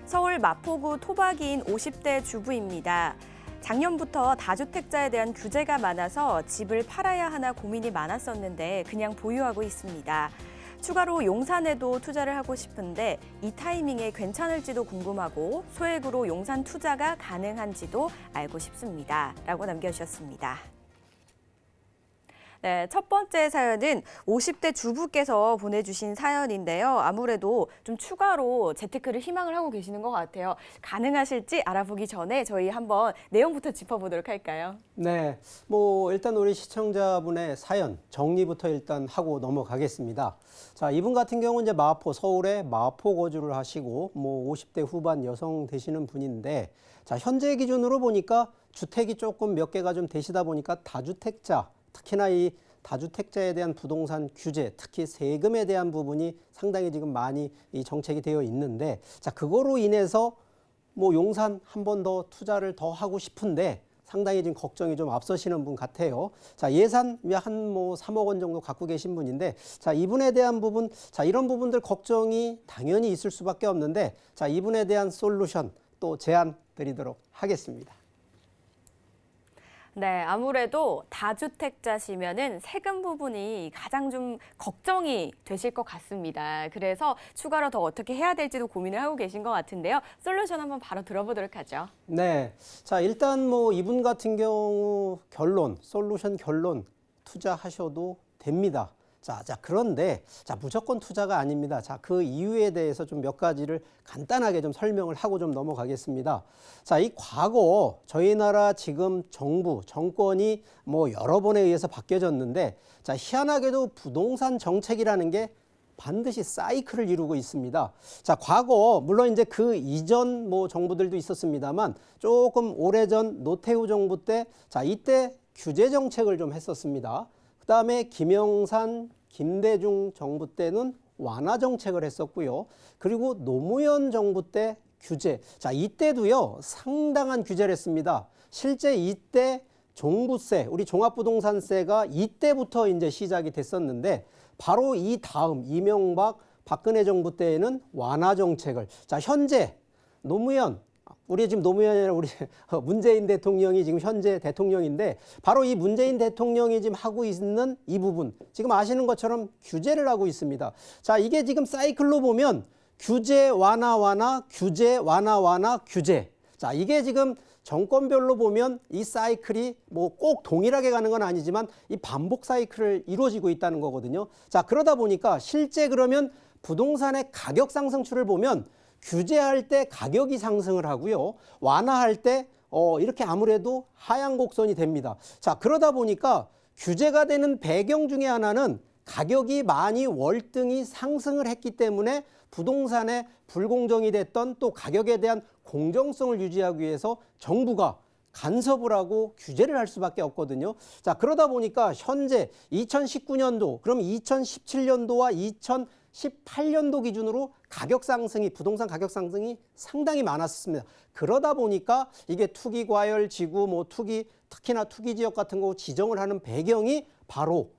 서울 마포구 토박이인 50대 주부입니다. 작년부터 다주택자에 대한 규제가 많아서 집을 팔아야 하나 고민이 많았었는데 그냥 보유하고 있습니다. 추가로 용산에도 투자를 하고 싶은데 이 타이밍에 괜찮을지도 궁금하고 소액으로 용산 투자가 가능한지도 알고 싶습니다. 라고 남겨주셨습니다. 네, 첫 번째 사연은 50대 주부께서 보내주신 사연인데요. 아무래도 좀 추가로 재테크를 희망을 하고 계시는 것 같아요. 가능하실지 알아보기 전에 저희 한번 내용부터 짚어보도록 할까요? 네, 일단 우리 시청자분의 사연 정리부터 일단 하고 넘어가겠습니다. 자, 이분 같은 경우는 이제 서울에 마포 거주를 하시고 50대 후반 여성 되시는 분인데, 자, 현재 기준으로 보니까 주택이 조금 몇 개가 좀 되시다 보니까 다주택자, 특히나 이 다주택자에 대한 부동산 규제, 특히 세금에 대한 부분이 상당히 지금 많이 이 정책이 되어 있는데, 자, 그거로 인해서 용산 한 번 더 투자를 더 하고 싶은데 상당히 지금 걱정이 좀 앞서시는 분 같아요. 자, 예산 한 3억 원 정도 갖고 계신 분인데, 자, 이분에 대한 부분, 자, 이런 부분들 걱정이 당연히 있을 수밖에 없는데, 자, 이분에 대한 솔루션 또 제안 드리도록 하겠습니다. 네, 아무래도 다주택자시면은 세금 부분이 가장 좀 걱정이 되실 것 같습니다. 그래서 추가로 더 어떻게 해야 될지도 고민을 하고 계신 것 같은데요. 솔루션 한번 바로 들어보도록 하죠. 네, 자, 일단 이분 같은 경우 솔루션 결론 투자하셔도 됩니다. 자, 그런데 무조건 투자가 아닙니다. 자, 그 이유에 대해서 좀 몇 가지를 간단하게 좀 설명을 하고 좀 넘어가겠습니다. 자, 이 과거 저희 나라 지금 정권이 여러 번에 의해서 바뀌어졌는데, 자, 희한하게도 부동산 정책이라는 게 반드시 사이클을 이루고 있습니다. 자, 과거 물론 이제 그 이전 정부들도 있었습니다만 조금 오래전 노태우 정부 때, 자, 이때 규제 정책을 좀 했었습니다. 그다음에 김영삼, 김대중 정부 때는 완화 정책을 했었고요. 그리고 노무현 정부 때 규제. 자, 이때도요, 상당한 규제를 했습니다. 실제 이때 종부세, 우리 종합부동산세가 이때부터 이제 시작이 됐었는데, 바로 이 다음 이명박, 박근혜 정부 때에는 완화 정책을. 자, 현재 우리 지금 노무현이 아니라 우리 문재인 대통령이 지금 현재 대통령인데, 바로 이 문재인 대통령이 지금 하고 있는 이 부분, 지금 아시는 것처럼 규제를 하고 있습니다. 자, 이게 지금 사이클로 보면 규제 완화, 규제 완화, 규제. 자, 이게 지금 정권별로 보면 이 사이클이 꼭 동일하게 가는 건 아니지만 이 반복 사이클을 이루어지고 있다는 거거든요. 자, 그러다 보니까 실제 그러면 부동산의 가격 상승추를 보면 규제할 때 가격이 상승을 하고요. 완화할 때 이렇게 아무래도 하향 곡선이 됩니다. 자, 그러다 보니까 규제가 되는 배경 중에 하나는 가격이 많이 월등히 상승을 했기 때문에 부동산에 불공정이 됐던, 또 가격에 대한 공정성을 유지하기 위해서 정부가 간섭을 하고 규제를 할 수밖에 없거든요. 자, 그러다 보니까 현재 2019년도, 그럼 2017년도와 2018년도 기준으로 부동산 가격 상승이 상당히 많았습니다. 그러다 보니까 이게 투기 과열 지구, 특히나 투기 지역 같은 거 지정을 하는 배경이 바로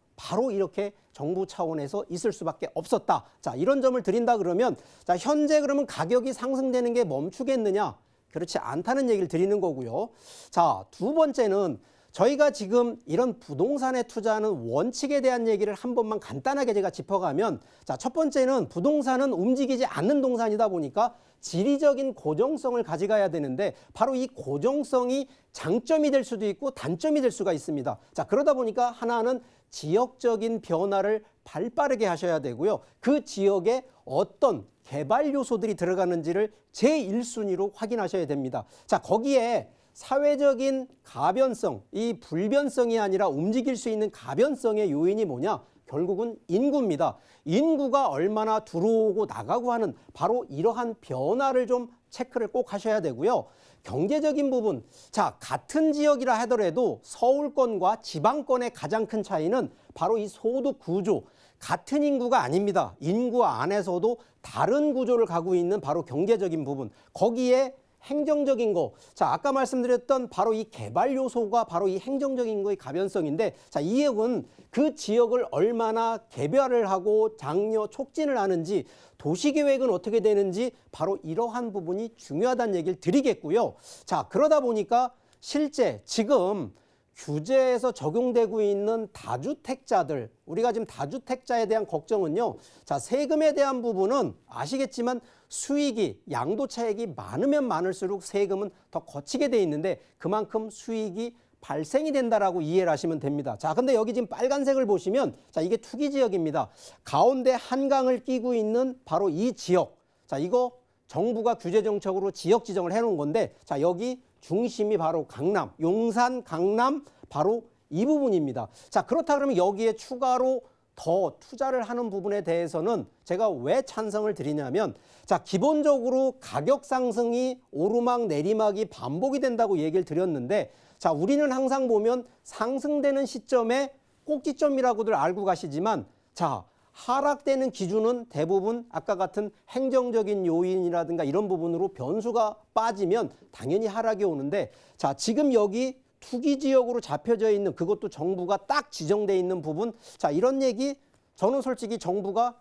이렇게 정부 차원에서 있을 수밖에 없었다. 자, 이런 점을 드린다 그러면, 자, 현재 그러면 가격이 상승되는 게 멈추겠느냐? 그렇지 않다는 얘기를 드리는 거고요. 자, 두 번째는 저희가 지금 이런 부동산에 투자하는 원칙에 대한 얘기를 한 번만 간단하게 제가 짚어가면, 자, 첫 번째는 부동산은 움직이지 않는 동산이다 보니까 지리적인 고정성을 가져가야 되는데, 바로 이 고정성이 장점이 될 수도 있고 단점이 될 수가 있습니다. 자, 그러다 보니까 하나는 지역적인 변화를 발빠르게 하셔야 되고요. 그 지역에 어떤 개발 요소들이 들어가는지를 제1순위로 확인하셔야 됩니다. 자, 거기에 사회적인 가변성, 이 불변성이 아니라 움직일 수 있는 가변성의 요인이 뭐냐? 결국은 인구입니다. 인구가 얼마나 들어오고 나가고 하는 바로 이러한 변화를 좀 체크를 꼭 하셔야 되고요. 경제적인 부분, 자, 같은 지역이라 하더라도 서울권과 지방권의 가장 큰 차이는 바로 이 소득 구조, 같은 인구가 아닙니다. 인구 안에서도 다른 구조를 가지고 있는 바로 경제적인 부분, 거기에 행정적인 거. 자, 아까 말씀드렸던 바로 이 개발 요소가 바로 이 행정적인 거의 가변성인데, 자, 이 역은 그 지역을 얼마나 개발을 하고 장려 촉진을 하는지, 도시계획은 어떻게 되는지 바로 이러한 부분이 중요하다는 얘기를 드리겠고요. 자, 그러다 보니까 실제 지금 규제에서 적용되고 있는 다주택자들, 우리가 지금 다주택자에 대한 걱정은요. 자, 세금에 대한 부분은 아시겠지만 수익이 양도 차익이 많으면 많을수록 세금은 더 거치게 돼 있는데 그만큼 수익이 발생이 된다라고 이해를 하시면 됩니다. 자, 근데 여기 지금 빨간색을 보시면 자, 이게 투기 지역입니다. 가운데 한강을 끼고 있는 바로 이 지역. 자, 이거 정부가 규제 정책으로 지역 지정을 해 놓은 건데 자, 여기 중심이 바로 강남, 용산, 강남 바로 이 부분입니다. 자, 그렇다 그러면 여기에 추가로 더 투자를 하는 부분에 대해서는 제가 왜 찬성을 드리냐면 자, 기본적으로 가격 상승이 오르막 내리막이 반복이 된다고 얘기를 드렸는데 자, 우리는 항상 보면 상승되는 시점에 꼭지점이라고들 알고 가시지만 자, 하락되는 기준은 대부분 아까 같은 행정적인 요인이라든가 이런 부분으로 변수가 빠지면 당연히 하락이 오는데 자, 지금 여기 투기 지역으로 잡혀져 있는 그것도 정부가 딱 지정돼 있는 부분 자, 이런 얘기 저는 솔직히 정부가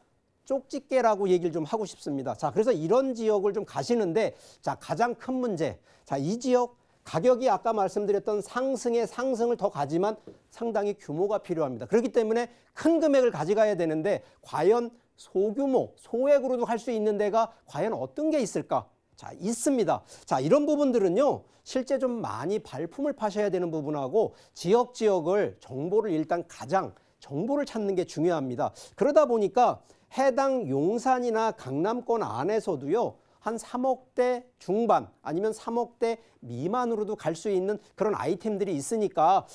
쪽집게라고 얘기를 좀 하고 싶습니다. 자, 그래서 이런 지역을 좀 가시는데 자, 가장 큰 문제 자, 이 지역 가격이 아까 말씀드렸던 상승의 상승을 더 가지만 상당히 규모가 필요합니다. 그렇기 때문에 큰 금액을 가져가야 되는데 과연 소규모, 소액으로도 갈 수 있는 데가 과연 어떤 게 있을까? 자, 있습니다. 자, 이런 부분들은요. 실제 좀 많이 발품을 파셔야 되는 부분하고 지역을 정보를 일단 가장 정보를 찾는 게 중요합니다. 그러다 보니까 해당 용산이나 강남권 안에서도요. 한 3억대 중반 아니면 3억대 미만으로도 갈 수 있는 그런 아이템들이 있으니까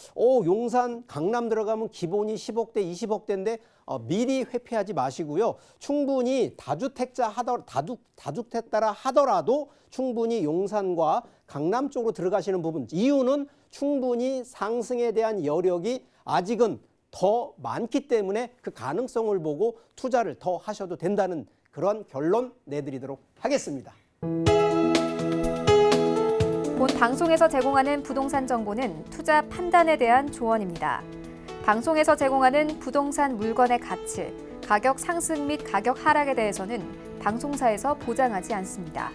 용산, 강남 들어가면 기본이 10억대, 20억대인데 미리 회피하지 마시고요. 충분히 다주택자라 하더라도 충분히 용산과 강남 쪽으로 들어가시는 부분. 이유는 충분히 상승에 대한 여력이 아직은 더 많기 때문에 그 가능성을 보고 투자를 더 하셔도 된다는 그런 결론 내드리도록 하겠습니다. 본 방송에서 제공하는 부동산 정보는 투자 판단에 대한 조언입니다. 방송에서 제공하는 부동산 물건의 가치, 가격 상승 및 가격 하락에 대해서는 방송사에서 보장하지 않습니다.